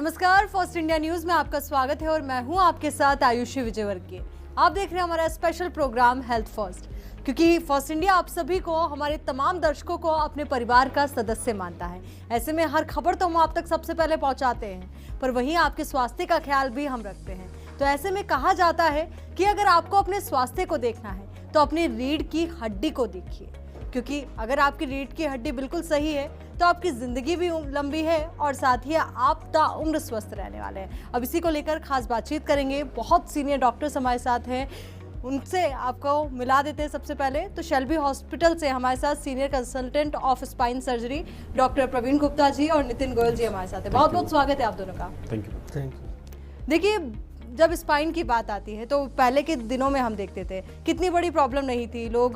नमस्कार, first India news में आपका स्वागत है और मैं हूं आपके साथ आयुषी विजयवर्गीय। आप देख रहे हैं हमारा स्पेशल प्रोग्राम हेल्थ फर्स्ट, क्योंकि फर्स्ट इंडिया आप सभी को, हमारे तमाम दर्शकों को अपने परिवार का सदस्य मानता है। ऐसे में हर खबर तो हम आप तक सबसे पहले पहुंचाते हैं, पर वहीं आपके स्वास्थ्य का ख्याल भी हम रखते हैं। तो ऐसे में कहा जाता है कि अगर आपको अपने स्वास्थ्य को देखना है तो अपनी रीढ़ की हड्डी को देखिए, क्योंकि अगर आपकी रीढ़ की हड्डी बिल्कुल सही है तो आपकी जिंदगी भी लंबी है और साथ ही आप ताउम्र स्वस्थ रहने वाले हैं। अब इसी को लेकर खास बातचीत करेंगे। बहुत सीनियर डॉक्टर्स हमारे साथ हैं, उनसे आपको मिला देते हैं। सबसे पहले तो शेल्बी हॉस्पिटल से हमारे साथ senior consultant of spine surgery doctor Praveen Gupta ji और नितिन गोयल जी हमारे साथ हैं। बहुत बहुत स्वागत है आप दोनों का। Thank you. देखिए, जब स्पाइन की बात आती है तो पहले के दिनों में हम देखते थे कितनी बड़ी प्रॉब्लम नहीं थी, लोग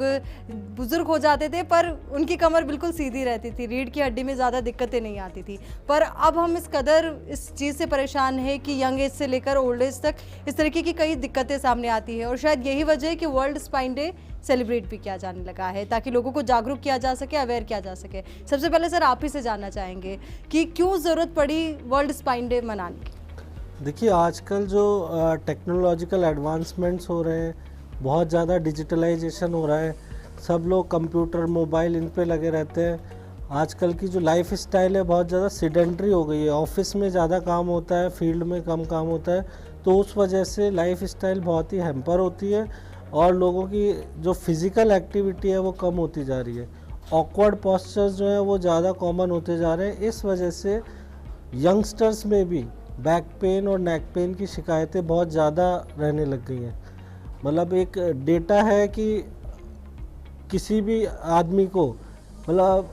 बुजुर्ग हो जाते थे पर उनकी कमर बिल्कुल सीधी रहती थी, रीढ़ की हड्डी में ज़्यादा दिक्कतें नहीं आती थी। पर अब हम इस कदर इस चीज़ से परेशान हैं कि यंग एज से लेकर ओल्ड एज तक इस तरीके की कई दिक्कतें सामने आती है और शायद यही वजह है कि वर्ल्ड स्पाइन डे सेलिब्रेट भी किया जाने लगा है, ताकि लोगों को जागरूक किया जा सके, अवेयर किया जा सके। सबसे पहले सर आप ही से जानना चाहेंगे कि क्यों ज़रूरत पड़ी वर्ल्ड स्पाइन डे मनाने की? देखिए, आजकल जो टेक्नोलॉजिकल एडवांसमेंट्स हो रहे हैं, बहुत ज़्यादा डिजिटलाइजेशन हो रहा है, सब लोग कंप्यूटर मोबाइल इन पे लगे रहते हैं। आजकल की जो लाइफ स्टाइल है बहुत ज़्यादा सीडेंट्री हो गई है, ऑफिस में ज़्यादा काम होता है, फील्ड में कम काम होता है, तो उस वजह से लाइफ स्टाइल बहुत ही हैम्पर होती है और लोगों की जो फिज़िकल एक्टिविटी है वो कम होती जा रही है। ऑकवर्ड पोस्चर्स जो हैं वो ज़्यादा कॉमन होते जा रहे हैं। इस वजह से यंगस्टर्स में भी बैक पेन और नेक पेन की शिकायतें बहुत ज़्यादा रहने लग गई हैं। मतलब एक डेटा है कि किसी भी आदमी को मतलब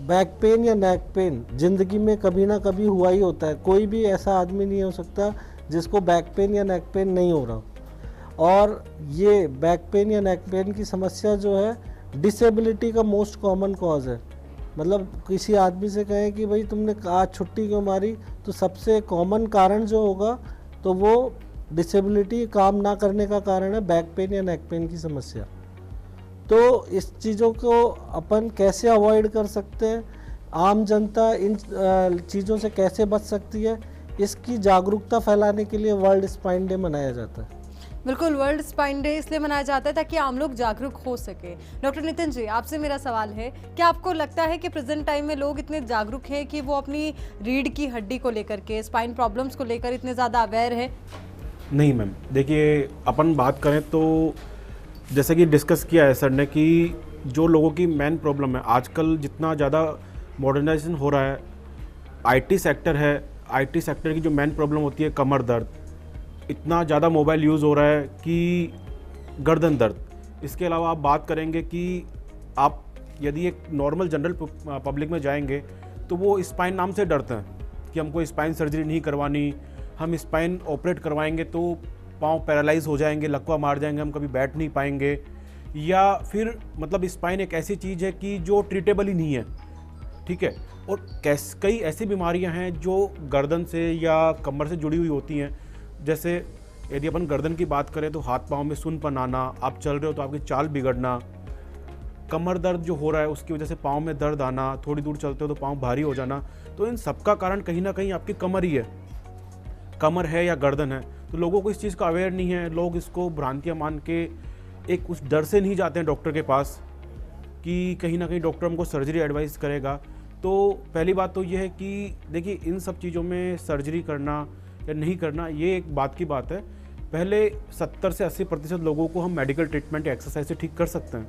बैक पेन या नेक पेन ज़िंदगी में कभी ना कभी हुआ ही होता है। कोई भी ऐसा आदमी नहीं हो सकता जिसको बैक पेन या नेक पेन नहीं हो रहा। और ये बैक पेन या नेक पेन की समस्या जो है डिसेबिलिटी का मोस्ट कॉमन कॉज है। मतलब किसी आदमी से कहें कि भाई तुमने आज छुट्टी क्यों मारी, तो सबसे कॉमन कारण जो होगा तो वो डिसेबिलिटी, काम ना करने का कारण है बैक पेन या नेक पेन की समस्या। तो इस चीज़ों को अपन कैसे अवॉइड कर सकते हैं, आम जनता इन चीज़ों से कैसे बच सकती है, इसकी जागरूकता फैलाने के लिए वर्ल्ड स्पाइन डे मनाया जाता है। बिल्कुल, वर्ल्ड स्पाइन डे इसलिए मनाया जाता है ताकि आम लोग जागरूक हो सके। डॉक्टर नितिन जी, आपसे मेरा सवाल है, क्या आपको लगता है कि प्रेजेंट टाइम में लोग इतने जागरूक हैं कि वो अपनी रीढ़ की हड्डी को लेकर के, स्पाइन प्रॉब्लम्स को लेकर इतने ज़्यादा अवेयर है? नहीं मैम, देखिए अपन बात करें तो जैसे कि डिस्कस किया है सर ने कि जो लोगों की मेन प्रॉब्लम है आजकल, जितना ज़्यादा मॉडर्नाइजेशन हो रहा है, आईटी सेक्टर है, आईटी सेक्टर की जो मेन प्रॉब्लम होती है कमर दर्द, इतना ज़्यादा मोबाइल यूज़ हो रहा है कि गर्दन दर्द। इसके अलावा आप बात करेंगे कि आप यदि एक नॉर्मल जनरल पब्लिक में जाएंगे तो वो स्पाइन नाम से डरते हैं कि हमको स्पाइन सर्जरी नहीं करवानी, हम स्पाइन ऑपरेट करवाएंगे तो पाँव पैरालाइज हो जाएंगे, लकवा मार जाएंगे, हम कभी बैठ नहीं पाएंगे, या फिर मतलब स्पाइन एक ऐसी चीज़ है कि जो ट्रीटेबल ही नहीं है, ठीक है। और कई ऐसी बीमारियां हैं जो गर्दन से या कमर से जुड़ी हुई होती हैं। जैसे यदि अपन गर्दन की बात करें तो हाथ पाँव में सुन्नपन आना, आप चल रहे हो तो आपकी चाल बिगड़ना, कमर दर्द जो हो रहा है उसकी वजह से पाँव में दर्द आना, थोड़ी दूर चलते हो तो पाँव भारी हो जाना, तो इन सबका कारण कहीं ना कहीं आपकी कमर ही है, कमर है या गर्दन है। तो लोगों को इस चीज़ का अवेयर नहीं है, लोग इसको भ्रांतियाँ मान के एक उस डर से नहीं जाते हैं डॉक्टर के पास कि कहीं ना कहीं डॉक्टर हमको सर्जरी एडवाइस करेगा। तो पहली बात तो ये है कि देखिए, इन सब चीज़ों में सर्जरी करना या नहीं करना ये एक बात की बात है। पहले 70 से 80% लोगों को हम मेडिकल ट्रीटमेंट या एक्सरसाइज से ठीक कर सकते हैं,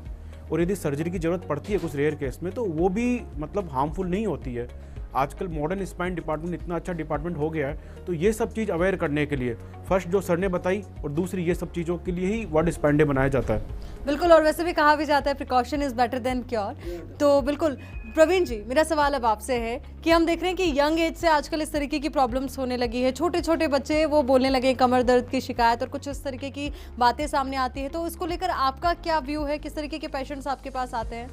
और यदि सर्जरी की ज़रूरत पड़ती है कुछ रेयर केस में तो वो भी मतलब हार्मफुल नहीं होती है। आजकल मॉडर्न स्पाइन डिपार्टमेंट इतना अच्छा डिपार्टमेंट हो गया है, तो ये सब चीज़ अवेयर करने के लिए फर्स्ट जो सर ने बताई और दूसरी ये सब चीज़ों के लिए ही वर्ल्ड स्पाइन डे बनाया जाता है। बिल्कुल, और वैसे भी कहा भी जाता है precaution is better than cure. तो बिल्कुल प्रवीण जी, मेरा सवाल अब आपसे है कि हम देख रहे हैं कि यंग एज से आजकल इस तरीके की प्रॉब्लम्स होने लगी है, छोटे छोटे बच्चे वो बोलने लगे कमर दर्द की शिकायत और कुछ इस तरीके की बातें सामने आती है। तो इसको लेकर आपका क्या व्यू है, किस तरीके के पेशेंट्स आपके पास आते हैं?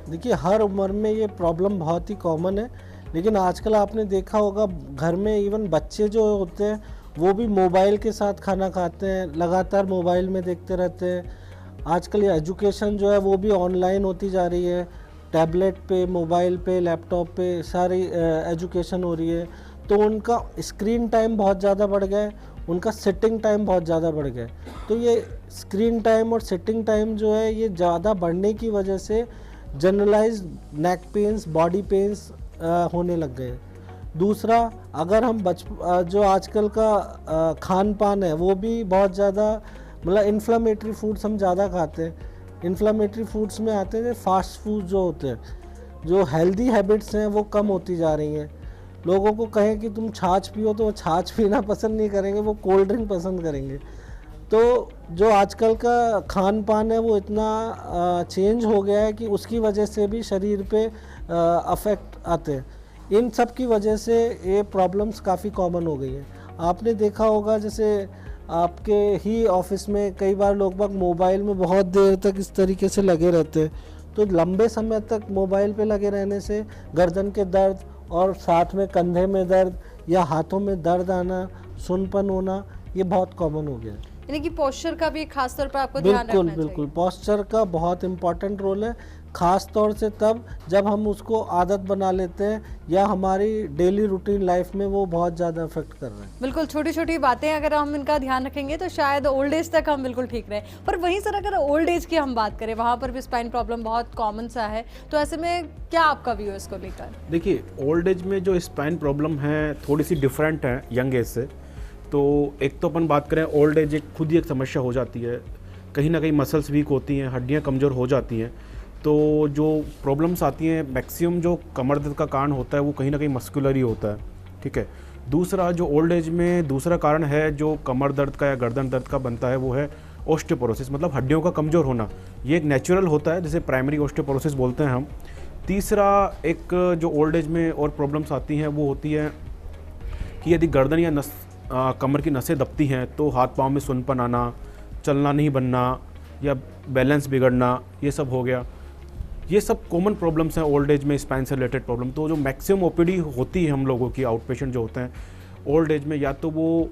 देखिए, हर उम्र में ये प्रॉब्लम बहुत ही कॉमन है, लेकिन आजकल आपने देखा होगा घर में इवन बच्चे जो होते हैं वो भी मोबाइल के साथ खाना खाते हैं, लगातार मोबाइल में देखते रहते हैं। आजकल ये एजुकेशन जो है वो भी ऑनलाइन होती जा रही है, टैबलेट पे, मोबाइल पे, लैपटॉप पे सारी एजुकेशन हो रही है। तो उनका स्क्रीन टाइम बहुत ज़्यादा बढ़ गया है, उनका सिटिंग टाइम बहुत ज़्यादा बढ़ गया है। तो ये स्क्रीन टाइम और सिटिंग टाइम जो है ये ज़्यादा बढ़ने की वजह से जनरलाइज नेक पेन्स, बॉडी पेन्स होने लग गए। दूसरा, अगर हम जो आजकल का खान पान है वो भी बहुत ज़्यादा, मतलब इन्फ्लामेटरी फूड्स हम ज़्यादा खाते हैं। इन्फ्लामेटरी फूड्स में आते हैं फास्ट फूड जो होते हैं, जो हेल्दी हैबिट्स हैं वो कम होती जा रही हैं। लोगों को कहें कि तुम छाछ पियो तो वो छाछ पीना पसंद नहीं करेंगे, वो कोल्ड ड्रिंक पसंद करेंगे। तो जो आजकल का खान पान है वो इतना चेंज हो गया है कि उसकी वजह से भी शरीर पे अफेक्ट आते हैं। इन सब की वजह से ये प्रॉब्लम्स काफ़ी कॉमन हो गई हैं। आपने देखा होगा जैसे आपके ही ऑफिस में कई बार लोग बाग मोबाइल में बहुत देर तक इस तरीके से लगे रहते हैं, तो लंबे समय तक मोबाइल पे लगे रहने से गर्दन के दर्द और साथ में कंधे में दर्द या हाथों में दर्द आना, सुनपन होना, ये बहुत कॉमन हो गया है। यानी कि पोस्चर का भी खास तौर पर आपको ध्यान रखना चाहिए। बिल्कुल, पोस्चर का बहुत इम्पॉर्टेंट रोल है, ख़ास तौर से तब जब हम उसको आदत बना लेते हैं या हमारी डेली रूटीन लाइफ में वो बहुत ज़्यादा अफेक्ट कर रहे हैं। बिल्कुल, छोटी छोटी बातें अगर हम इनका ध्यान रखेंगे तो शायद ओल्ड एज तक हम बिल्कुल ठीक रहे। पर वहीं सर अगर ओल्ड एज की हम बात करें, वहाँ पर भी स्पाइन प्रॉब्लम बहुत कॉमन सा है, तो ऐसे में क्या आपका व्यू है इसको लेकर? देखिए, ओल्ड एज में जो स्पाइन प्रॉब्लम है थोड़ी सी डिफरेंट है यंग एज से। तो एक तो अपन बात करें, ओल्ड एज एक खुद ही एक समस्या हो जाती है, कहीं ना कहीं मसल्स वीक होती हैं, हड्डियाँ कमज़ोर हो जाती हैं। तो जो प्रॉब्लम्स आती हैं, मैक्सिमम जो कमर दर्द का कारण होता है वो कहीं ना कहीं मस्कुलर ही होता है, ठीक है। दूसरा, जो ओल्ड एज में दूसरा कारण है जो कमर दर्द का या गर्दन दर्द का बनता है वो है ऑस्टियोपोरोसिस, मतलब हड्डियों का कमज़ोर होना। ये एक नेचुरल होता है, जिसे प्राइमरी ऑस्टियोपोरोसिस बोलते हैं हम। तीसरा, एक जो ओल्ड एज में और प्रॉब्लम्स आती हैं वो होती है कि यदि गर्दन या कमर की नसें दबती हैं तो हाथ पाँव में सुनपन आना, चलना नहीं बनना या बैलेंस बिगड़ना, ये सब हो गया। ये सब कॉमन प्रॉब्लम्स हैं ओल्ड एज में, स्पाइन से रिलेटेड प्रॉब्लम। तो जो मैक्सिमम ओपीडी होती है हम लोगों की, आउट पेशेंट जो होते हैं ओल्ड एज में, या तो वो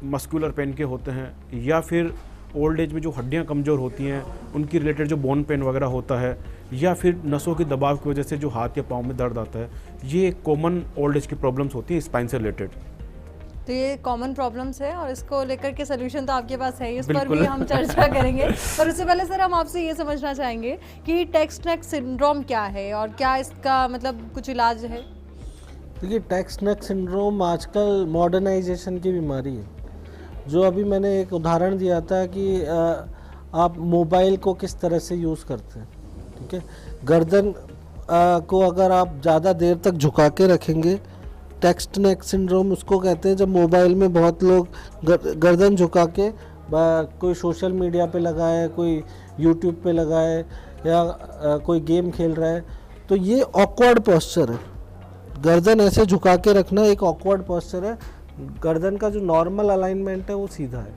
मस्कुलर पेन के होते हैं या फिर ओल्ड एज में जो हड्डियां कमज़ोर होती हैं उनकी रिलेटेड जो बोन पेन वगैरह होता है, या फिर नसों के दबाव की वजह से जो हाथ या पाँव में दर्द आता है। ये कॉमन ओल्ड एज की प्रॉब्लम्स होती हैं स्पाइन से रिलेटेड। तो ये कॉमन प्रॉब्लम्स है और इसको लेकर के सोल्यूशन तो आपके पास है, इस पर भी हम चर्चा करेंगे। पर उससे पहले सर हम आपसे ये समझना चाहेंगे कि टेक्स्ट नेक सिंड्रोम क्या है और क्या इसका मतलब कुछ इलाज है? देखिए, टेक्स्ट नेक सिंड्रोम आजकल मॉडर्नाइजेशन की बीमारी है। जो अभी मैंने एक उदाहरण दिया था कि आप मोबाइल को किस तरह से यूज़ करते हैं, ठीक है। गर्दन को अगर आप ज़्यादा देर तक झुका के रखेंगे, टेक्स्ट नेक सिंड्रोम उसको कहते हैं। जब मोबाइल में बहुत लोग गर्दन झुका के कोई सोशल मीडिया पे लगाए, कोई यूट्यूब पे लगाए या कोई गेम खेल रहा है, तो ये ऑकवर्ड पोस्चर है। गर्दन ऐसे झुका के रखना एक ऑकवर्ड पोस्चर है। गर्दन का जो नॉर्मल अलाइनमेंट है वो सीधा है।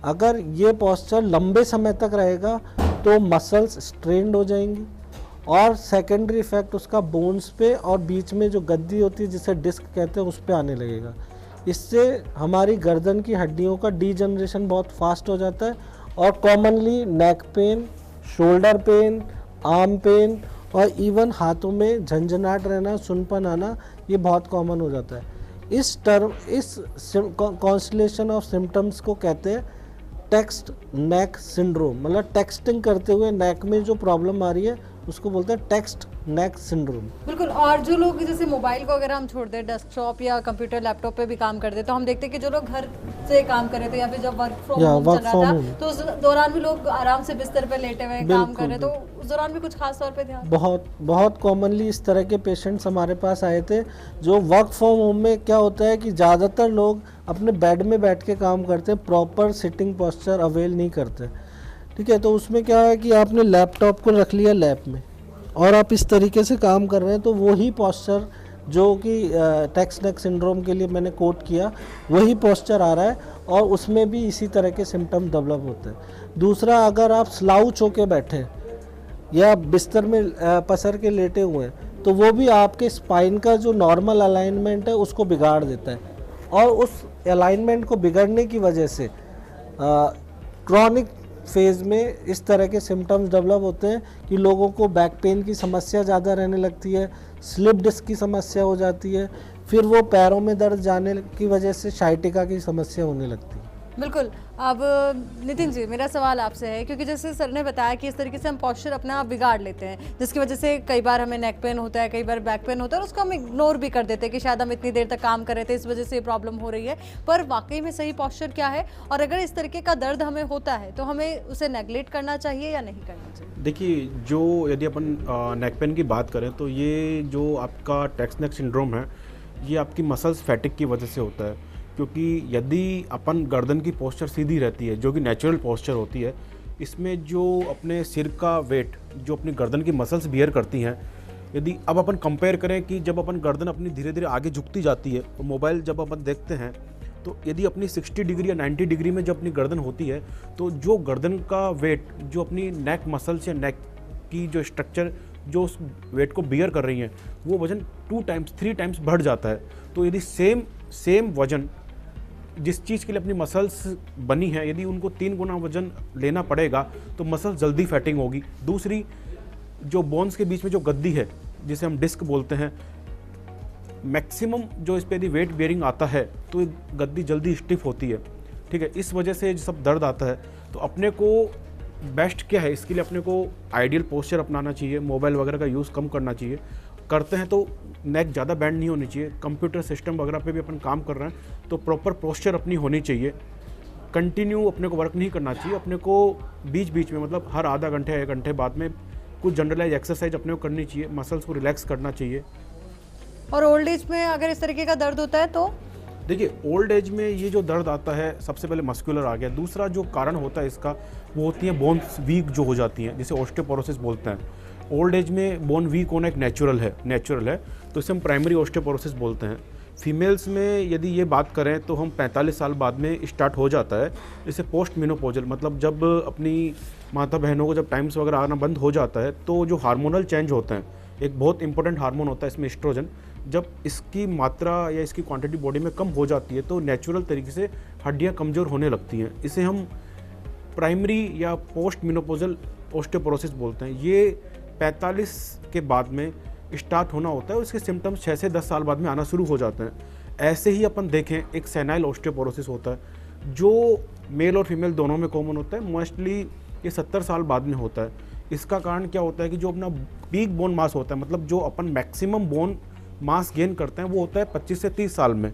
अगर ये पोस्चर लंबे समय तक रहेगा तो मसल्स स्ट्रेंड हो जाएंगी और सेकेंडरी इफेक्ट उसका बोन्स पे और बीच में जो गद्दी होती है जिसे डिस्क कहते हैं उस पे आने लगेगा। इससे हमारी गर्दन की हड्डियों का डीजनरेशन बहुत फास्ट हो जाता है और commonly neck pain, shoulder pain, arm pain और इवन हाथों में झंझनाहट रहना, सुनपन आना, ये बहुत कॉमन हो जाता है। इस कॉन्स्टलेशन ऑफ सिम्टम्स को कहते हैं टेक्स्ट नेक सिंड्रोम। मतलब टेक्सटिंग करते हुए नेक में जो प्रॉब्लम आ रही है उसको बोलते हैं टेक्स्ट नेक सिंड्रोम। बिल्कुल। और जो लोग जैसे मोबाइल को अगर हम छोड़ दें, डेस्कटॉप या कंप्यूटर लैपटॉप पे भी काम करते, तो हम देखते हैं कि जो लोग घर से काम कर रहे थे या फिर जब वर्क फ्रॉम होम चल रहा था तो उस दौरान भी लोग आराम से बिस्तर पे लेटे हुए काम कर रहे, तो उस दौरान भी कुछ खास तौर पे ध्यान? बहुत कॉमनली इस तरह के पेशेंट्स हमारे पास आए थे। जो वर्क फ्रॉम होम में क्या होता है कि ज़्यादातर लोग अपने बेड में बैठ के काम करते हैं, प्रॉपर सिटिंग पोस्चर अवेल नहीं करते, ठीक है। तो उसमें क्या है कि आपने लैपटॉप को रख लिया लैप में और आप इस तरीके से काम कर रहे हैं, तो वही पोस्चर जो कि टेक्स्ट नेक सिंड्रोम के लिए मैंने कोट किया, वही पोस्चर आ रहा है और उसमें भी इसी तरह के सिम्टम डेवलप होते हैं। दूसरा, अगर आप स्लाउच होके बैठे या बिस्तर में पसर के लेटे हुए हैं तो वो भी आपके स्पाइन का जो नॉर्मल अलाइनमेंट है उसको बिगाड़ देता है और उस अलाइनमेंट को बिगड़ने की वजह से क्रॉनिक फेज़ में इस तरह के सिम्टम्स डेवलप होते हैं कि लोगों को बैक पेन की समस्या ज़्यादा रहने लगती है, स्लिप डिस्क की समस्या हो जाती है, फिर वो पैरों में दर्द जाने की वजह से शाइटिका की समस्या होने लगती है। बिल्कुल। अब नितिन जी, मेरा सवाल आपसे है, क्योंकि जैसे सर ने बताया कि इस तरीके से हम पोस्चर अपना बिगाड़ लेते हैं, जिसकी वजह से कई बार हमें नेक पेन होता है, कई बार बैक पेन होता है, और उसको हम इग्नोर भी कर देते हैं कि शायद हम इतनी देर तक काम कर रहे थे, इस वजह से ये प्रॉब्लम हो रही है। पर वाकई में सही पोस्चर क्या है, और अगर इस तरीके का दर्द हमें होता है तो हमें उसे नेगलेक्ट करना चाहिए या नहीं करना चाहिए? देखिए, जो यदि अपन नेक पेन की बात करें तो ये जो आपका टेक्स नेक सिंड्रोम है, ये आपकी मसल्स फैटिक की वजह से होता है। क्योंकि यदि अपन गर्दन की पोस्चर सीधी रहती है, जो कि नेचुरल पोस्चर होती है, इसमें जो अपने सिर का वेट जो अपनी गर्दन की मसल्स बियर करती हैं, यदि अब अपन कंपेयर करें कि जब अपन गर्दन अपनी धीरे धीरे आगे झुकती जाती है और मोबाइल जब अपन देखते हैं, तो यदि अपनी 60 डिग्री या 90 डिग्री में जब अपनी गर्दन होती है, तो जो गर्दन का वेट जो अपनी नेक मसल्स या नेक की जो स्ट्रक्चर जो उस वेट को बियर कर रही हैं, वो वजन 2 टाइम्स 3 टाइम्स बढ़ जाता है। तो यदि सेम वजन जिस चीज़ के लिए अपनी मसल्स बनी है, यदि उनको 3 गुना वजन लेना पड़ेगा तो मसल जल्दी फैटिंग होगी। दूसरी, जो बोन्स के बीच में जो गद्दी है, जिसे हम डिस्क बोलते हैं, मैक्सिमम जो इस पर यदि वेट बेयरिंग आता है तो ये गद्दी जल्दी स्टिफ होती है। ठीक है, इस वजह से सब दर्द आता है। तो अपने को बेस्ट क्या है, इसके लिए अपने को आइडियल पोस्चर अपनाना चाहिए, मोबाइल वगैरह का यूज़ कम करना चाहिए। करते हैं तो नेक ज़्यादा बैंड नहीं होनी चाहिए। कंप्यूटर सिस्टम वगैरह पे भी अपन काम कर रहे हैं तो प्रॉपर पोस्चर अपनी होनी चाहिए। कंटिन्यू अपने को वर्क नहीं करना चाहिए, अपने को बीच बीच में, मतलब हर आधा घंटे 1 घंटे बाद में कुछ जनरलाइज एक्सरसाइज अपने को करनी चाहिए, मसल्स को रिलैक्स करना चाहिए। और ओल्ड एज में अगर इस तरीके का दर्द होता है तो? देखिए, ओल्ड एज में ये जो दर्द आता है, सबसे पहले मस्कुलर आ गया। दूसरा जो कारण होता है इसका, वो होती है बोन्स वीक जो हो जाती हैं, जिसे ऑस्टियोपोरोसिस बोलते हैं। ओल्ड एज में बोन वीक होना एक नेचुरल है, तो इसे हम प्राइमरी ऑस्टियोपोरोसिस बोलते हैं। फीमेल्स में यदि ये बात करें तो हम 45 साल बाद में स्टार्ट हो जाता है। इसे पोस्ट मेनोपॉजल, मतलब जब अपनी माता बहनों को जब टाइम्स वगैरह आना बंद हो जाता है, तो जो हार्मोनल चेंज होते हैं, एक बहुत इंपॉर्टेंट हार्मोन होता है इसमें एस्ट्रोजन, जब इसकी मात्रा या इसकी क्वांटिटी बॉडी में कम हो जाती है तो नेचुरल तरीके से हड्डियाँ कमज़ोर होने लगती हैं। इसे हम प्राइमरी या पोस्ट मेनोपॉजल ऑस्टियोपोरोसिस बोलते हैं। ये 45 के बाद में स्टार्ट होना होता है, उसके सिम्टम्स 6 से 10 साल बाद में आना शुरू हो जाते हैं। ऐसे ही अपन देखें, एक सेनाइल ऑस्टियोपोरोसिस होता है जो मेल और फीमेल दोनों में कॉमन होता है। मोस्टली ये 70 साल बाद में होता है। इसका कारण क्या होता है कि जो अपना पीक बोन मास होता है, मतलब जो अपन मैक्सिमम बोन मास गेन करते हैं, वो होता है 25 से 30 साल में।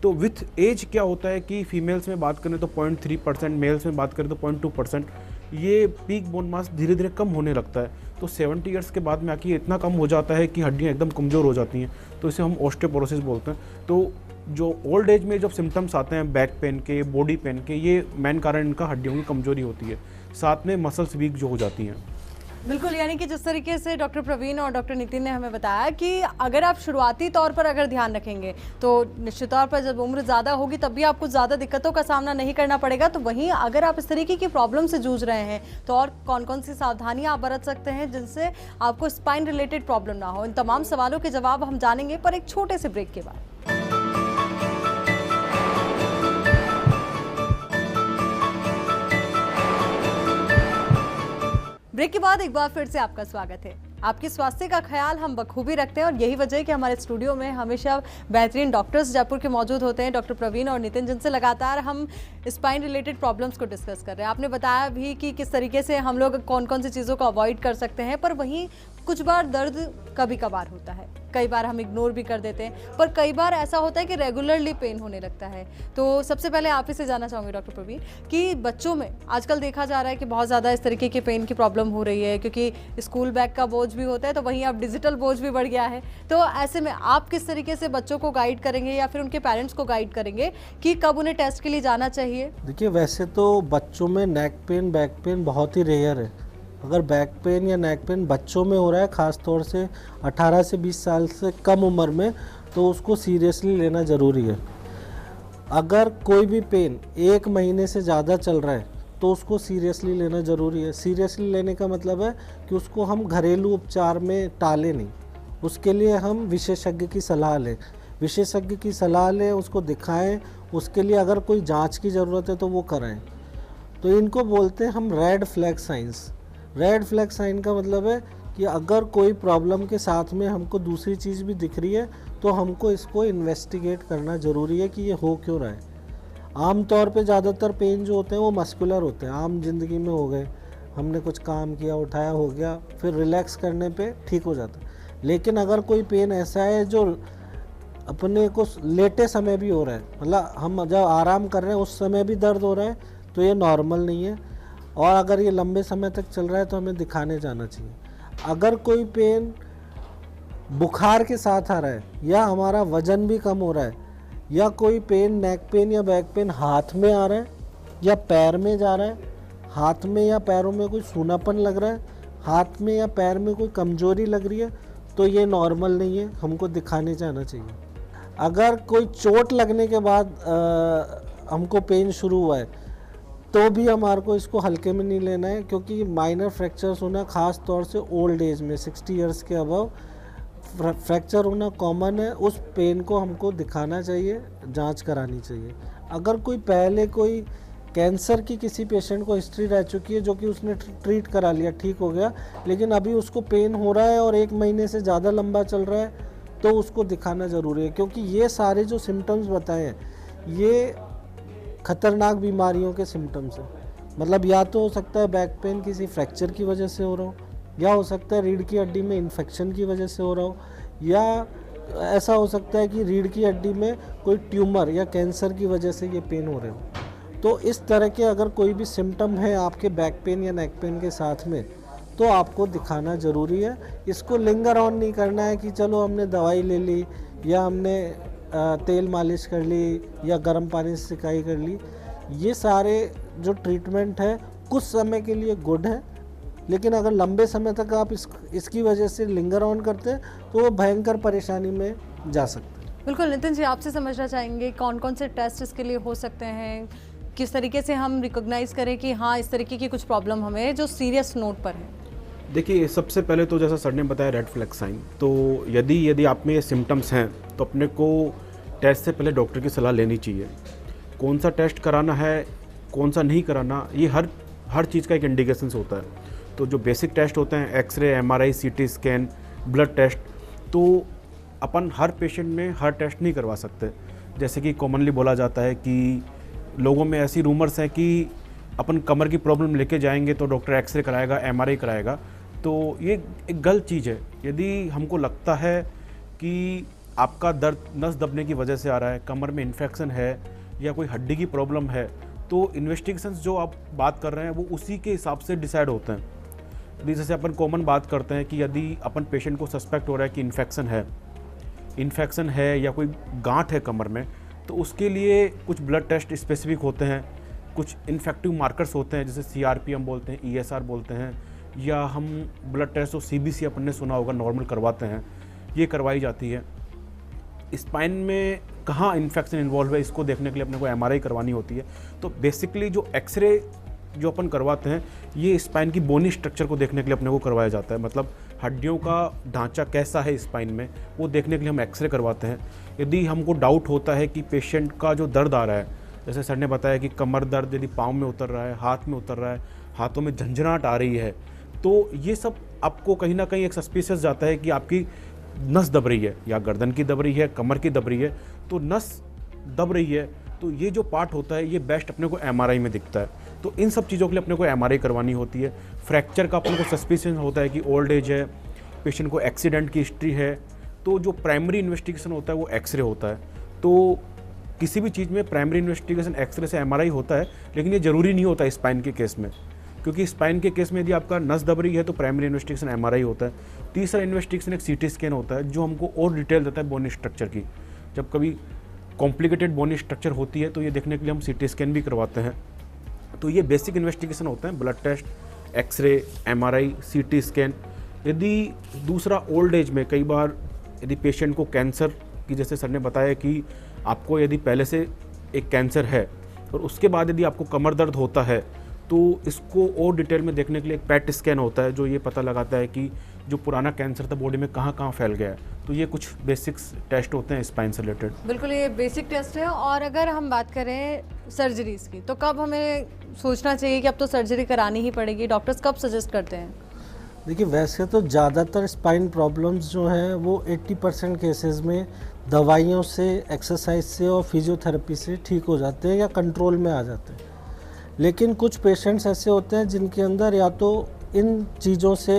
तो विथ एज क्या होता है कि फीमेल्स में बात करें तो 0.3%, मेल्स में बात करें तो 0.2%, ये पीक बोन मास धीरे धीरे कम होने लगता है। तो 70 ईयर्स के बाद में आके ये इतना कम हो जाता है कि हड्डियाँ एकदम कमज़ोर हो जाती हैं, तो इसे हम ऑस्टियोपोरोसिस बोलते हैं। तो जो ओल्ड एज में जब सिम्टम्स आते हैं बैक पेन के, बॉडी पेन के, ये मेन कारण इनका हड्डियों की कमजोरी होती है, साथ में मसल्स वीक जो हो जाती हैं। बिल्कुल, यानी कि जिस तरीके से डॉक्टर प्रवीण और डॉक्टर नितिन ने हमें बताया कि अगर आप शुरुआती तौर पर अगर ध्यान रखेंगे तो निश्चित तौर पर जब उम्र ज़्यादा होगी तब भी आपको ज़्यादा दिक्कतों का सामना नहीं करना पड़ेगा। तो वहीं अगर आप इस तरीके की प्रॉब्लम से जूझ रहे हैं तो और कौन कौन सी सावधानियां आप बरत सकते हैं जिनसे आपको स्पाइन रिलेटेड प्रॉब्लम ना हो? इन तमाम सवालों के जवाब हम जानेंगे पर एक छोटे से ब्रेक के बाद। ब्रेक के बाद एक बार फिर से आपका स्वागत है। आपके स्वास्थ्य का ख्याल हम बखूबी रखते हैं और यही वजह है कि हमारे स्टूडियो में हमेशा बेहतरीन डॉक्टर्स जयपुर के मौजूद होते हैं, डॉक्टर प्रवीण और नितिन, जिनसे लगातार हम स्पाइन रिलेटेड प्रॉब्लम्स को डिस्कस कर रहे हैं। आपने बताया भी कि किस तरीके से हम लोग कौन कौन सी चीज़ों को अवॉइड कर सकते हैं, पर वहीं कुछ बार दर्द कभी कभार होता है, कई बार हम इग्नोर भी कर देते हैं, पर कई बार ऐसा होता है कि रेगुलरली पेन होने लगता है। तो सबसे पहले आप ही से जानना चाहूँगी डॉक्टर प्रवीण कि बच्चों में आजकल देखा जा रहा है कि बहुत ज़्यादा इस तरीके की पेन की प्रॉब्लम हो रही है, क्योंकि स्कूल बैग का बोझ भी होता है तो वहीं अब डिजिटल बोझ भी बढ़ गया है। तो ऐसे में आप किस तरीके से बच्चों को गाइड करेंगे या फिर उनके पेरेंट्स को गाइड करेंगे कि कब उन्हें टेस्ट के लिए जाना चाहिए? देखिए, वैसे तो बच्चों में नेक पेन, बैक पेन बहुत ही रेयर है। अगर बैक पेन या नेक पेन बच्चों में हो रहा है, ख़ास तौर से 18 से 20 साल से कम उम्र में, तो उसको सीरियसली लेना ज़रूरी है। अगर कोई भी पेन 1 महीने से ज़्यादा चल रहा है तो उसको सीरियसली लेना ज़रूरी है। सीरियसली लेने का मतलब है कि उसको हम घरेलू उपचार में टालें नहीं, उसके लिए हम विशेषज्ञ की सलाह लें। विशेषज्ञ की सलाह लें, उसको दिखाएं, उसके लिए अगर कोई जांच की ज़रूरत है तो वो कराएं। तो इनको बोलते हैं हम red flag signs. Red flag sign का मतलब है कि अगर कोई प्रॉब्लम के साथ में हमको दूसरी चीज़ भी दिख रही है तो हमको इसको इन्वेस्टिगेट करना ज़रूरी है कि ये हो क्यों रहा है। आम तौर पे ज़्यादातर पेन जो होते हैं वो मस्कुलर होते हैं, आम जिंदगी में हो गए, हमने कुछ काम किया, उठाया, हो गया, फिर रिलैक्स करने पे ठीक हो जाता है। लेकिन अगर कोई पेन ऐसा है जो अपने को लेटे समय भी हो रहा है, मतलब हम जब आराम कर रहे हैं उस समय भी दर्द हो रहा है, तो ये नॉर्मल नहीं है। और अगर ये लंबे समय तक चल रहा है तो हमें दिखाने जाना चाहिए। अगर कोई पेन बुखार के साथ आ रहा है, या हमारा वज़न भी कम हो रहा है, या कोई पेन, नेक पेन या बैक पेन हाथ में आ रहा है या पैर में जा रहा है, हाथ में या पैरों में कोई सूनापन लग रहा है, हाथ में या पैर में कोई कमजोरी लग रही है, तो ये नॉर्मल नहीं है, हमको दिखाने जाना चाहिए। अगर कोई चोट लगने के बाद हमको पेन शुरू हुआ है तो भी हमारे को इसको हल्के में नहीं लेना है, क्योंकि माइनर फ्रैक्चर्स होना ख़ास तौर से ओल्ड एज में 60 इयर्स के अबव फ्रैक्चर होना कॉमन है। उस पेन को हमको दिखाना चाहिए, जांच करानी चाहिए। अगर कोई पहले कोई कैंसर की किसी पेशेंट को हिस्ट्री रह चुकी है जो कि उसने ट्रीट करा लिया, ठीक हो गया, लेकिन अभी उसको पेन हो रहा है और 1 महीने से ज़्यादा लंबा चल रहा है, तो उसको दिखाना ज़रूरी है। क्योंकि ये सारे जो सिम्टम्स बताए हैं ये खतरनाक बीमारियों के सिम्टम्स हैं। मतलब या तो हो सकता है बैक पेन किसी फ्रैक्चर की वजह से हो रहा हो, या हो सकता है रीढ़ की हड्डी में इन्फेक्शन की वजह से हो रहा हो, या ऐसा हो सकता है कि रीढ़ की हड्डी में कोई ट्यूमर या कैंसर की वजह से ये पेन हो रहे हो। तो इस तरह के अगर कोई भी सिम्टम है आपके बैक पेन या नेक पेन के साथ में, तो आपको दिखाना ज़रूरी है। इसको लिंगर ऑन नहीं करना है कि चलो हमने दवाई ले ली, या हमने तेल मालिश कर ली, या गर्म पानी से सिकाई कर ली। ये सारे जो ट्रीटमेंट है कुछ समय के लिए गुड है, लेकिन अगर लंबे समय तक आप इसकी वजह से लिंगर ऑन करते हैं तो वो भयंकर परेशानी में जा सकते हैं। बिल्कुल नितिन जी, आपसे समझना चाहेंगे कौन कौन से टेस्ट इसके लिए हो सकते हैं, किस तरीके से हम रिकॉग्नाइज करें कि हाँ इस तरीके की कुछ प्रॉब्लम हमें जो सीरियस नोट पर है। देखिए, सबसे पहले तो जैसा सर ने बताया रेड फ्लैग साइन, तो यदि आप में ये सिम्टम्स हैं तो अपने को टेस्ट से पहले डॉक्टर की सलाह लेनी चाहिए। कौन सा टेस्ट कराना है, कौन सा नहीं कराना, ये हर चीज़ का एक इंडिकेशंस होता है। तो जो बेसिक टेस्ट होते हैं, X-ray, MRI, CT scan, blood test, तो अपन हर पेशेंट में हर टेस्ट नहीं करवा सकते। जैसे कि कॉमनली बोला जाता है कि लोगों में ऐसी रूमर्स हैं कि अपन कमर की प्रॉब्लम लेके जाएंगे तो डॉक्टर एक्सरे कराएगा, एमआरआई कराएगा, तो ये एक गलत चीज़ है। यदि हमको लगता है कि आपका दर्द नस दबने की वजह से आ रहा है, कमर में इन्फेक्शन है या कोई हड्डी की प्रॉब्लम है, तो इन्वेस्टिगेशंस जो आप बात कर रहे हैं वो उसी के हिसाब से डिसाइड होते हैं। यदि जैसे अपन कॉमन बात करते हैं कि यदि अपन पेशेंट को सस्पेक्ट हो रहा है कि इन्फेक्शन है या कोई गांठ है कमर में, तो उसके लिए कुछ ब्लड टेस्ट स्पेसिफिक होते हैं, कुछ इन्फेक्टिव मार्कर्स होते हैं, जैसे सीआरपी हम बोलते हैं, ईएसआर बोलते हैं, या हम ब्लड टेस्ट तो सीबीसी अपन ने सुना होगा नॉर्मल करवाते हैं, ये करवाई जाती है। स्पाइन में कहाँ इन्फेक्शन इन्वॉल्व है इसको देखने के लिए अपने को एमआरआई करवानी होती है। तो बेसिकली जो एक्सरे जो अपन करवाते हैं ये स्पाइन की बोनी स्ट्रक्चर को देखने के लिए अपने को करवाया जाता है, मतलब हड्डियों का ढांचा कैसा है स्पाइन में वो देखने के लिए हम एक्सरे करवाते हैं। यदि हमको डाउट होता है कि पेशेंट का जो दर्द आ रहा है, जैसे सर ने बताया कि कमर दर्द यदि पाँव में उतर रहा है, हाथ में उतर रहा है, हाथों में झंझनाहट आ रही है, तो ये सब आपको कहीं ना कहीं एक सस्पिशियस जाता है कि आपकी नस दब रही है, या गर्दन की दब रही है, कमर की दब रही है। तो नस दब रही है तो ये जो पार्ट होता है ये बेस्ट अपने को एमआरआई में दिखता है। तो इन सब चीज़ों के लिए अपने को एमआरआई करवानी होती है। फ्रैक्चर का अपने को सस्पिशन होता है कि ओल्ड एज है, पेशेंट को एक्सीडेंट की हिस्ट्री है, तो जो प्राइमरी इन्वेस्टिगेशन होता है वो एक्सरे होता है। तो किसी भी चीज़ में प्राइमरी इन्वेस्टिगेशन एक्सरे से एमआरआई होता है, लेकिन ये ज़रूरी नहीं होता स्पाइन के केस में, क्योंकि स्पाइन के केस में यदि आपका नस दब रही है तो प्राइमरी इन्वेस्टिगेशन एमआरआई होता है। तीसरा इन्वेस्टिगेशन एक सीटी स्कैन होता है जो हमको और डिटेल देता है बोनी स्ट्रक्चर की। जब कभी कॉम्प्लिकेटेड बोनी स्ट्रक्चर होती है तो ये देखने के लिए हम सीटी स्कैन भी करवाते हैं। तो ये बेसिक इन्वेस्टिगेशन होते हैं, blood test, X-ray, MRI, CT scan. यदि दूसरा ओल्ड एज में कई बार यदि पेशेंट को कैंसर की, जैसे सर ने बताया कि आपको यदि पहले से एक कैंसर है और उसके बाद यदि आपको कमर दर्द होता है तो इसको और डिटेल में देखने के लिए एक पैट स्कैन होता है जो ये पता लगाता है कि जो पुराना कैंसर था बॉडी में कहाँ कहाँ फैल गया है। तो ये कुछ बेसिक्स टेस्ट होते हैं स्पाइन से रिलेटेड। बिल्कुल, ये बेसिक टेस्ट है। और अगर हम बात करें सर्जरीज की, तो कब हमें सोचना चाहिए कि अब तो सर्जरी करानी ही पड़ेगी? डॉक्टर्स कब सजेस्ट करते हैं? देखिए वैसे तो ज़्यादातर स्पाइन प्रॉब्लम्स जो हैं वो 80% केसेस में दवाइयों से, एक्सरसाइज से और फिजियोथेरेपी से ठीक हो जाते हैं या कंट्रोल में आ जाते हैं। लेकिन कुछ पेशेंट्स ऐसे होते हैं जिनके अंदर या तो इन चीज़ों से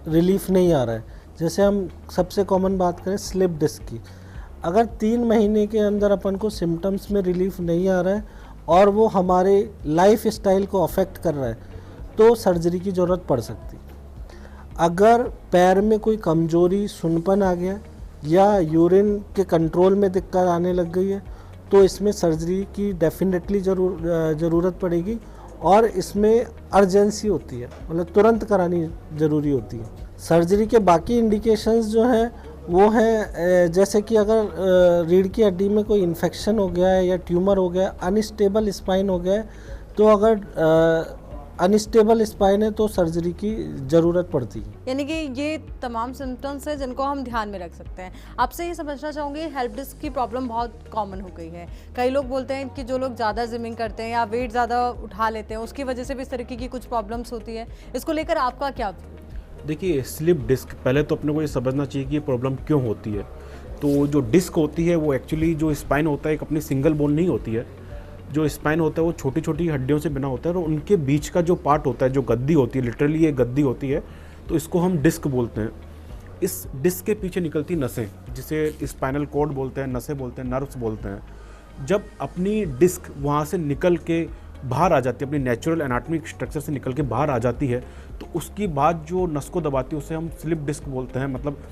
रिलीफ नहीं आ रहा है। जैसे हम सबसे कॉमन बात करें स्लिप डिस्क की, अगर 3 महीने के अंदर अपन को सिम्टम्स में रिलीफ नहीं आ रहा है और वो हमारे लाइफ स्टाइल को अफेक्ट कर रहा है तो सर्जरी की ज़रूरत पड़ सकती है। अगर पैर में कोई कमजोरी, सुनपन आ गया या यूरिन के कंट्रोल में दिक्कत आने लग गई है तो इसमें सर्जरी की डेफिनेटली ज़रूरत पड़ेगी और इसमें अर्जेंसी होती है, मतलब तुरंत करानी ज़रूरी होती है। सर्जरी के बाकी इंडिकेशंस जो हैं वो हैं जैसे कि अगर रीढ़ की हड्डी में कोई इन्फेक्शन हो गया है या ट्यूमर हो गया है, अनस्टेबल स्पाइन हो गया है, तो अगर अनस्टेबल स्पाइन है तो सर्जरी की ज़रूरत पड़ती है। यानी कि ये तमाम सिम्टम्स हैं जिनको हम ध्यान में रख सकते हैं। आपसे ये समझना चाहूँगी, हेल्प डिस्क की प्रॉब्लम बहुत कॉमन हो गई है। कई लोग बोलते हैं कि जो लोग ज़्यादा जिमिंग करते हैं या वेट ज़्यादा उठा लेते हैं उसकी वजह से भी इस तरीके की कुछ प्रॉब्लम्स होती है। इसको लेकर आपका क्या? देखिए स्लिप डिस्क, पहले तो अपने को ये समझना चाहिए कि ये प्रॉब्लम क्यों होती है। तो जो डिस्क होती है वो एक्चुअली जो स्पाइन होता है एक अपनी सिंगल बोन नहीं होती है। जो स्पाइन होता है वो छोटी छोटी हड्डियों से बना होता है और उनके बीच का जो पार्ट होता है, जो गद्दी होती है, लिटरली ये गद्दी होती है, तो इसको हम डिस्क बोलते हैं। इस डिस्क के पीछे निकलती नसें, जिसे स्पाइनल कॉर्ड बोलते हैं, नसें बोलते हैं, नर्व्स बोलते हैं। जब अपनी डिस्क वहाँ से निकल के बाहर आ जाती है, अपनी नेचुरल एनाटॉमिक स्ट्रक्चर से निकल के बाहर आ जाती है, तो उसकी बाद जो नस को दबाती है उसे हम स्लिप डिस्क बोलते हैं। मतलब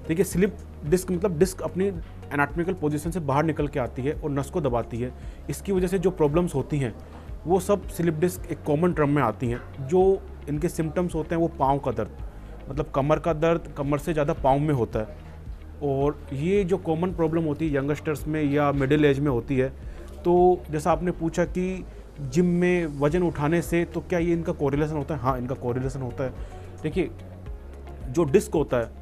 देखिए स्लिप डिस्क मतलब डिस्क अपनी एनाटॉमिकल पोजीशन से बाहर निकल के आती है और नस को दबाती है। इसकी वजह से जो प्रॉब्लम्स होती हैं वो सब स्लिप डिस्क एक कॉमन टर्म में आती हैं। जो इनके सिम्टम्स होते हैं वो पाँव का दर्द, मतलब कमर का दर्द कमर से ज़्यादा पाँव में होता है। और ये जो कॉमन प्रॉब्लम होती है यंगस्टर्स में या मिडिल एज में होती है। तो जैसा आपने पूछा कि जिम में वज़न उठाने से तो क्या ये इनका कोरिलेशन होता है? हाँ, इनका कोरिलेशन होता है। देखिए जो डिस्क होता है,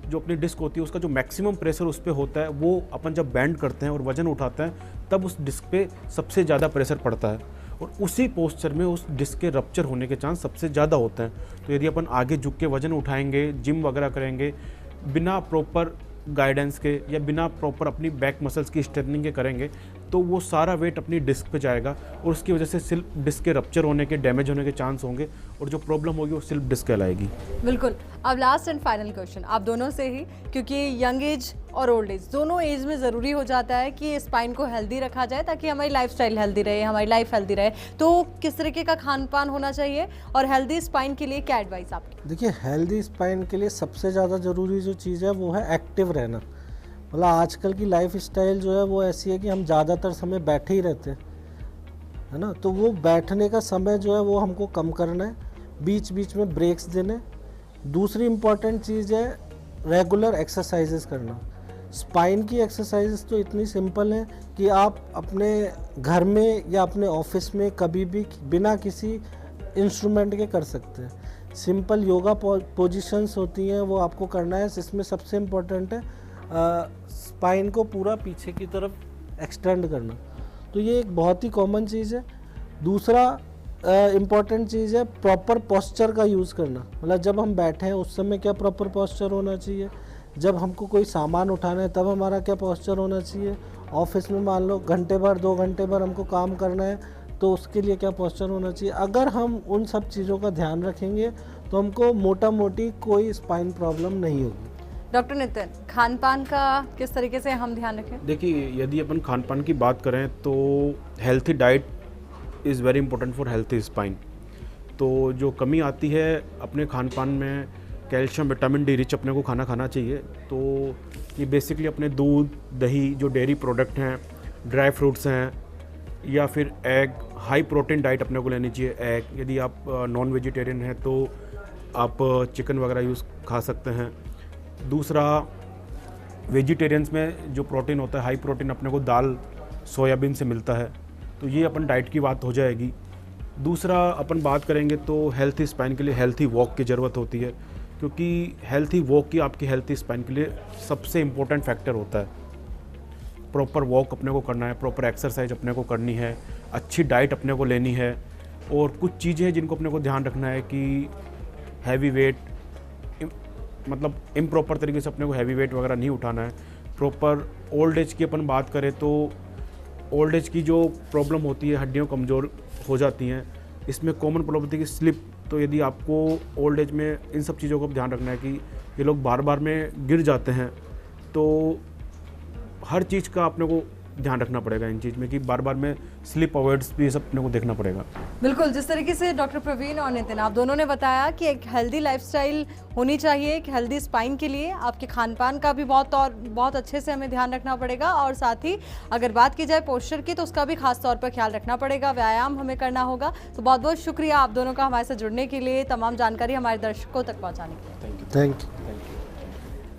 जो अपनी डिस्क होती है उसका जो मैक्सिमम प्रेशर उस पर होता है वो अपन जब बैंड करते हैं और वज़न उठाते हैं तब उस डिस्क पे सबसे ज़्यादा प्रेशर पड़ता है और उसी पोस्चर में उस डिस्क के रप्चर होने के चांस सबसे ज़्यादा होते हैं। तो यदि अपन आगे झुक के वज़न उठाएंगे, जिम वगैरह करेंगे, बिना प्रॉपर गाइडेंस के या बिना प्रॉपर अपनी बैक मसल्स की स्ट्रेटनिंग के करेंगे तो वो सारा वेट अपनी डिस्क पे जाएगा और उसकी वजह से स्लिप डिस्क के रप्चर होने के, डैमेज होने के चांस होंगे और जो प्रॉब्लम होगी वो स्लिप डिस्क कहलाएगी। बिल्कुल। अब लास्ट एंड फाइनल क्वेश्चन आप दोनों से ही, क्योंकि यंग एज और ओल्ड एज दोनों एज में ज़रूरी हो जाता है कि स्पाइन को हेल्दी रखा जाए ताकि हमारी लाइफस्टाइल हेल्दी रहे, हमारी लाइफ हेल्दी रहे। तो किस तरीके का खान पान होना चाहिए और हेल्दी स्पाइन के लिए क्या एडवाइस आपकी? देखिए हेल्दी स्पाइन के लिए सबसे ज़्यादा ज़रूरी जो चीज़ है वो है एक्टिव रहना। मतलब आजकल की लाइफ स्टाइल जो है वो ऐसी है कि हम ज़्यादातर समय बैठे ही रहते हैं, है ना। तो वो बैठने का समय जो है वो हमको कम करना है, बीच बीच में ब्रेक्स देने। दूसरी इम्पॉर्टेंट चीज़ है रेगुलर एक्सरसाइजेस करना। स्पाइन की एक्सरसाइजेस तो इतनी सिंपल हैं कि आप अपने घर में या अपने ऑफिस में कभी भी बिना किसी इंस्ट्रूमेंट के कर सकते हैं। सिंपल योगा पोजीशंस होती हैं वो आपको करना है। इसमें सबसे इम्पोर्टेंट है स्पाइन को पूरा पीछे की तरफ एक्सटेंड करना। तो ये एक बहुत ही कॉमन चीज़ है। दूसरा इम्पॉर्टेंट चीज़ है प्रॉपर पोस्चर का यूज़ करना। मतलब जब हम बैठे हैं उस समय क्या प्रॉपर पोस्चर होना चाहिए, जब हमको कोई सामान उठाना है तब हमारा क्या पोस्चर होना चाहिए, ऑफिस में मान लो घंटे भर 2 घंटे भर हमको काम करना है तो उसके लिए क्या पोस्चर होना चाहिए। अगर हम उन सब चीज़ों का ध्यान रखेंगे तो हमको मोटा मोटी कोई स्पाइन प्रॉब्लम नहीं होगी। डॉक्टर नितिन, खान पान का किस तरीके से हम ध्यान रखें? देखिए यदि अपन खान पान की बात करें तो healthy diet is very important for healthy spine. तो जो कमी आती है अपने खान पान में, कैल्शियम, विटामिन डी रिच अपने को खाना चाहिए। तो ये बेसिकली अपने दूध, दही, जो डेयरी प्रोडक्ट हैं, ड्राई फ्रूट्स हैं या फिर एग, हाई प्रोटीन डाइट अपने को लेनी चाहिए। एग, यदि आप नॉन वेजिटेरियन हैं तो आप चिकन वगैरह खा सकते हैं। दूसरा वेजिटेरियंस में जो प्रोटीन होता है, हाई प्रोटीन अपने को दाल, सोयाबीन से मिलता है। तो ये अपन डाइट की बात हो जाएगी। दूसरा अपन बात करेंगे तो हेल्थी स्पाइन के लिए हेल्थी वॉक की ज़रूरत होती है, क्योंकि हेल्थी वॉक की आपकी हेल्थी स्पाइन के लिए सबसे इम्पोर्टेंट फैक्टर होता है। प्रॉपर वॉक अपने को करना है, प्रॉपर एक्सरसाइज अपने को करनी है, अच्छी डाइट अपने को लेनी है। और कुछ चीज़ें हैं जिनको अपने को ध्यान रखना है कि हैवी वेट, मतलब इम्प्रॉपर तरीके से अपने को हैवी वेट वगैरह नहीं उठाना है। प्रॉपर ओल्ड एज की अपन बात करें तो ओल्ड एज की जो प्रॉब्लम होती है, हड्डियाँ कमज़ोर हो जाती हैं, इसमें कॉमन प्रॉब्लम होती है कि स्लिप। तो यदि आपको ओल्ड एज में इन सब चीज़ों का ध्यान रखना है कि ये लोग बार बार में गिर जाते हैं, तो हर चीज़ का अपने को ध्यान रखना पड़ेगा इन चीज़ में कि बार बार में स्लिप अवॉइड्स भी ये सब अपने को देखना पड़ेगा। बिल्कुल, जिस तरीके से डॉक्टर प्रवीण और नितिन आप दोनों ने बताया कि एक हेल्दी लाइफस्टाइल होनी चाहिए, एक हेल्दी स्पाइन के लिए आपके खान पान का भी बहुत अच्छे से हमें ध्यान रखना पड़ेगा, और साथ ही अगर बात की जाए पोस्चर की तो उसका भी खास तौर पर ख्याल रखना पड़ेगा, व्यायाम हमें करना होगा। तो बहुत बहुत शुक्रिया आप दोनों का हमारे साथ जुड़ने के लिए, तमाम जानकारी हमारे दर्शकों तक पहुँचाने के लिए। Thank you.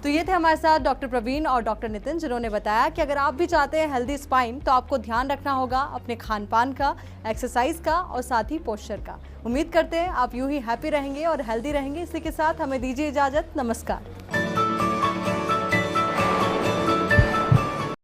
तो ये थे हमारे साथ डॉक्टर प्रवीण और डॉक्टर नितिन, जिन्होंने बताया कि अगर आप भी चाहते हैं हेल्दी स्पाइन तो आपको ध्यान रखना होगा अपने खान पान का, एक्सरसाइज का और साथ ही पोस्चर का। उम्मीद करते हैं आप यूं ही हैप्पी रहेंगे और हेल्दी रहेंगे। इसी के साथ हमें दीजिए इजाज़त। नमस्कार।